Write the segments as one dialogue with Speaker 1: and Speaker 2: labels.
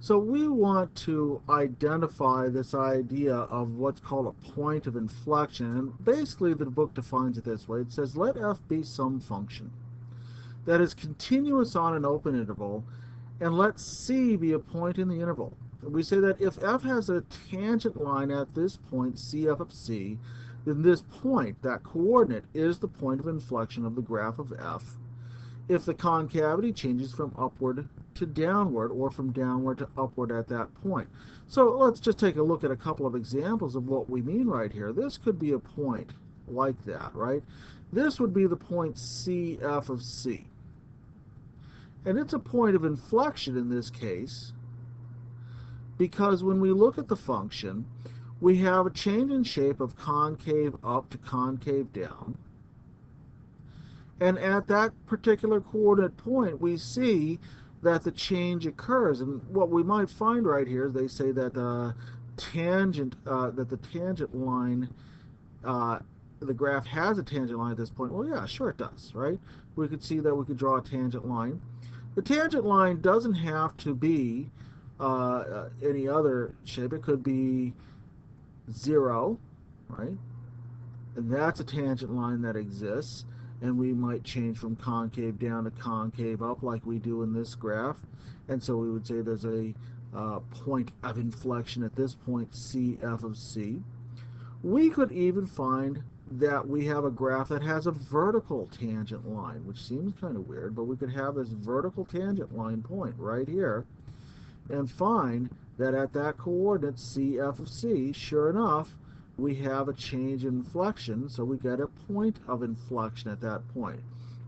Speaker 1: So we want to identify this idea of what's called a point of inflection. And basically the book defines it this way. It says let f be some function that is continuous on an open interval, and let c be a point in the interval. We say that if f has a tangent line at this point, cf of c, then this point, that coordinate, is the point of inflection of the graph of f if the concavity changes from upward to downward or from downward to upward at that point. So let's just take a look at a couple of examples of what we mean right here. This could be a point like that, right? This would be the point CF of C. And it's a point of inflection in this case because when we look at the function, we have a change in shape of concave up to concave down. And at that particular coordinate point, we see that the change occurs. And what we might find right here is they say that the tangent line, the graph has a tangent line at this point. Well, yeah, sure it does, right? We could see that we could draw a tangent line. The tangent line doesn't have to be any other shape. It could be 0, right? And that's a tangent line that exists. And we might change from concave down to concave up like we do in this graph. And so we would say there's a point of inflection at this point, CF of C. We could even find that we have a graph that has a vertical tangent line, which seems kind of weird, but we could have this vertical tangent line point right here and find that at that coordinate, CF of C, sure enough, we have a change in inflection, so we get a point of inflection at that point.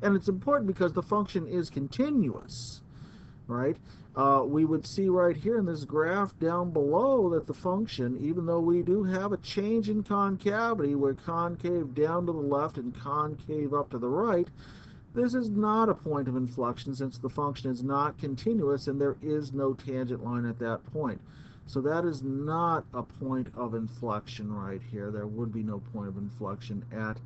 Speaker 1: And it's important because the function is continuous, right? We would see right here in this graph down below that the function, even though we do have a change in concavity, we're concave down to the left and concave up to the right, this is not a point of inflection since the function is not continuous and there is no tangent line at that point. So that is not a point of inflection right here. There would be no point of inflection at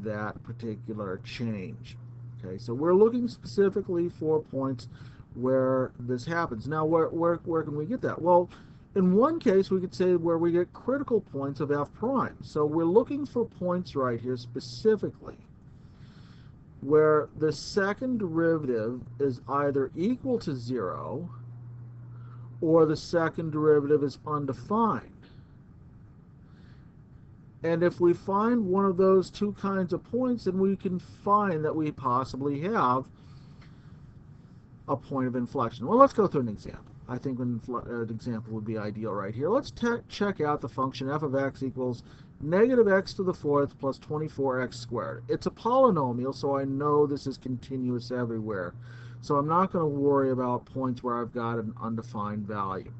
Speaker 1: that particular change. Okay, so we're looking specifically for points where this happens. Now, where can we get that? Well, in one case, we could say where we get critical points of f prime. So we're looking for points right here specifically where the second derivative is either equal to 0 or the second derivative is undefined. And if we find one of those two kinds of points, then we can find that we possibly have a point of inflection. Well, let's go through an example. I think an example would be ideal right here. Let's check out the function f of x equals negative x to the fourth plus 24x squared. It's a polynomial, so I know this is continuous everywhere. So I'm not going to worry about points where I've got an undefined value.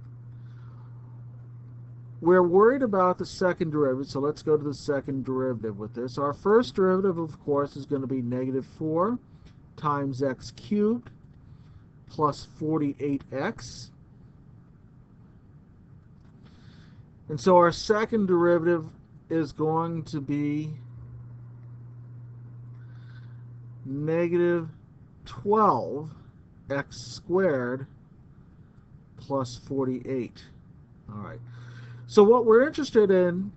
Speaker 1: We're worried about the second derivative, so let's go to the second derivative with this. Our first derivative, of course, is going to be negative 4 times x cubed plus 48x. And so our second derivative is going to be negative 12 x squared plus 48. All right. So what we're interested in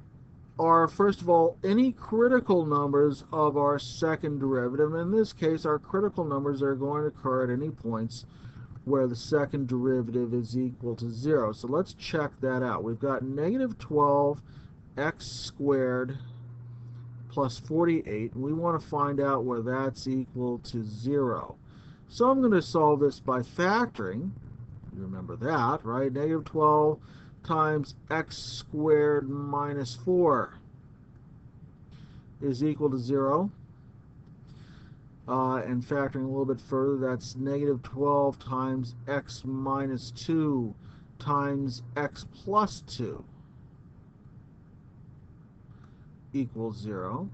Speaker 1: are, first of all, any critical numbers of our second derivative. In this case, our critical numbers are going to occur at any points where the second derivative is equal to 0. So let's check that out. We've got negative 12 x squared plus 48. And we want to find out where that's equal to 0. So I'm going to solve this by factoring. You remember that, right? Negative 12 times x squared minus 4 is equal to 0. And factoring a little bit further, that's negative 12 times x minus 2 times x plus 2 equals 0.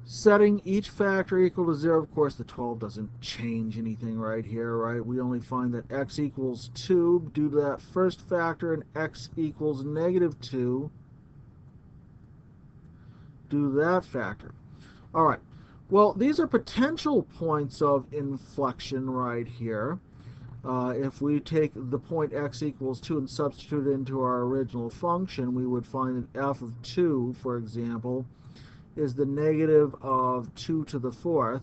Speaker 1: Setting each factor equal to 0, of course, the 12 doesn't change anything right here, right? We only find that x equals 2 due to that first factor, and x equals negative 2 due to that factor. All right. Well, these are potential points of inflection right here. If we take the point x equals 2 and substitute it into our original function, we would find that f of 2, for example, is the negative of 2 to the 4th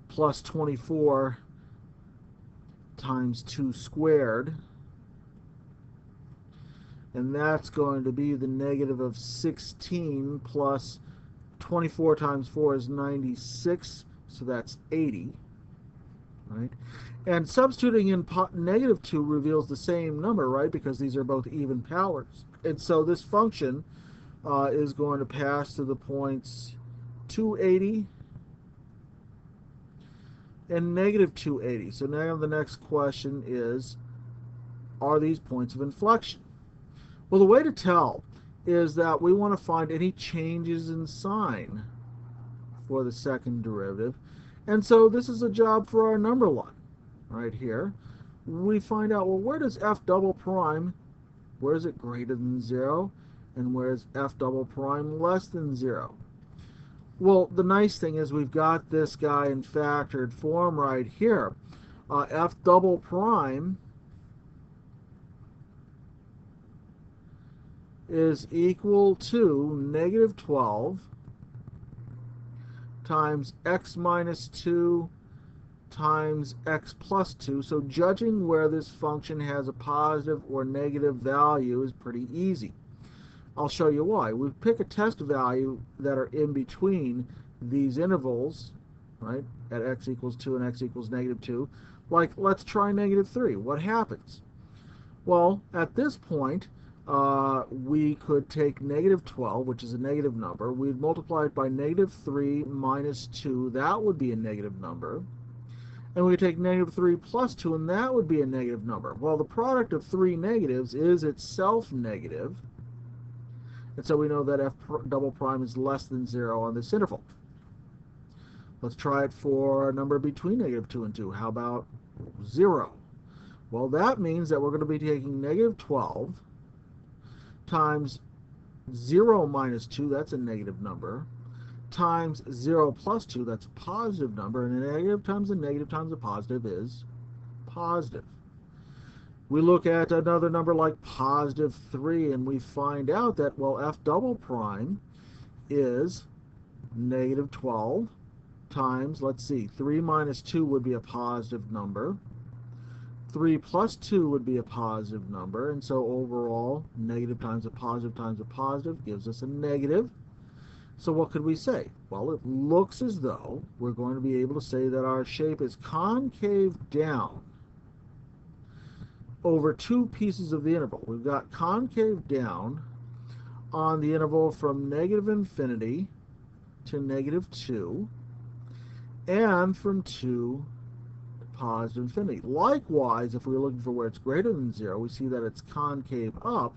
Speaker 1: plus 24 times 2 squared. And that's going to be the negative of 16 plus 24 times 4 is 96, so that's 80. Right? And substituting in negative 2 reveals the same number, right? Because these are both even powers. And so this function is going to pass to the points 280 and negative 280. So now the next question is, are these points of inflection? Well, the way to tell is that we want to find any changes in sign for the second derivative. And so this is a job for our number line right here. We find out, well, where does f double prime, where is it greater than 0? And where is f double prime less than 0? Well, the nice thing is we've got this guy in factored form right here. F double prime is equal to negative 12 times x minus 2 times x plus 2. So judging where this function has a positive or negative value is pretty easy. I'll show you why. We pick a test value that are in between these intervals, right, at x equals 2 and x equals negative 2. Like, let's try negative 3. What happens? Well, at this point, we could take negative 12, which is a negative number. We'd multiply it by negative 3 minus 2. That would be a negative number. And we could take negative 3 plus 2, and that would be a negative number. Well, the product of three negatives is itself negative. And so we know that f double prime is less than 0 on this interval. Let's try it for a number between negative 2 and 2. How about 0? Well, that means that we're going to be taking negative 12 times 0 minus 2, that's a negative number, times 0 plus 2, that's a positive number, and a negative times a positive is positive. We look at another number like positive 3, and we find out that, well, f double prime is negative 12 times, let's see, 3 minus 2 would be a positive number. 3 plus 2 would be a positive number, and so overall, negative times a positive gives us a negative. So what could we say? Well, it looks as though we're going to be able to say that our shape is concave down over two pieces of the interval. We've got concave down on the interval from negative infinity to negative 2, and from 2 positive infinity. Likewise, if we're looking for where it's greater than 0, we see that it's concave up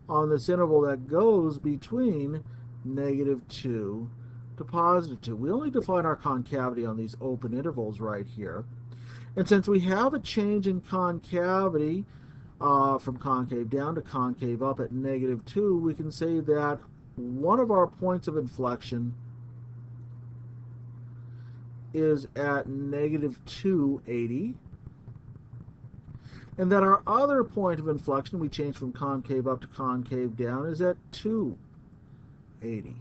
Speaker 1: on this interval that goes between negative 2 to positive 2. We only define our concavity on these open intervals right here. And since we have a change in concavity from concave down to concave up at negative 2, we can say that one of our points of inflection is at negative 280, and that our other point of inflection, we change from concave up to concave down, is at 280.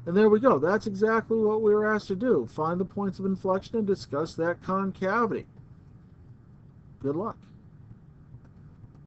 Speaker 1: And there we go. That's exactly what we were asked to do. Find the points of inflection and discuss that concavity. Good luck.